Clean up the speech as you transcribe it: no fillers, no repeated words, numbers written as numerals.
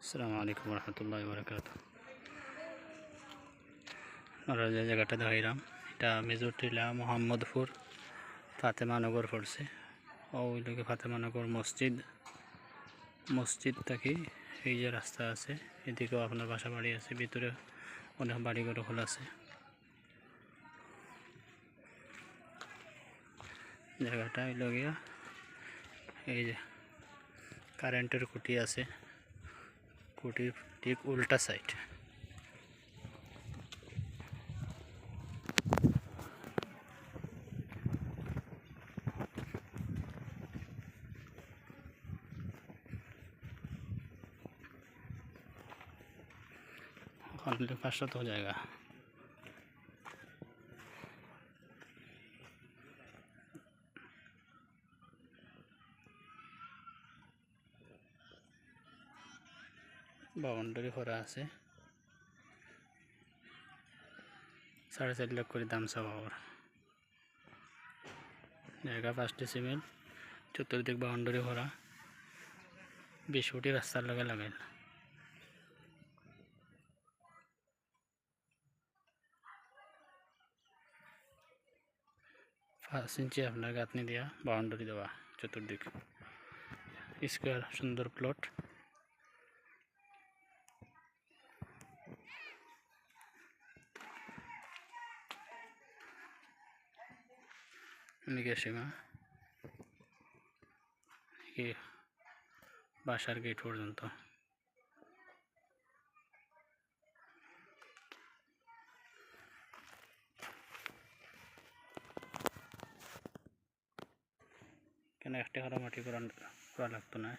আসসালামু আলাইকুম রহমতুল্লাহি ওয়া বারাকাতুহু। আমরা যে জায়গাটা দেখাইলাম এটা মেজরটিলা মোহাম্মদপুর ফাতেমানগর পড়ছে। ওই লোকে ফাতেমানগর মসজিদ থেকে এই যে রাস্তা আছে, এদিকেও আপনার বাসা বাড়ি আছে, ভিতরে অনেক বাড়িঘর খোলা আছে। জায়গাটা হইল গিয়া এই যে কারেন্টের খুঁটি আছে, খুঁটির ঠিক উল্টা সাইড। অলরেডি 500 জায়গা। বাউন্ডারি করা আছে, 4.5 লাখ করে দাম চাওয়া। জায়গা 5 ডিসিমেল, চতুর্দিক বাউন্ডারি করা, 20 ফুটি রাস্তার লগে লাগাইল। 5 ইঞ্চি আপনার গাঁথনি দেওয়া, বাউন্ডারি দেওয়া চতুর্দিক, স্কোয়ার সুন্দর প্লট। এদিকে সীমা, বাসার গেট পর্যন্ত। কেন একটা হারা মাটি করা লাগতো না।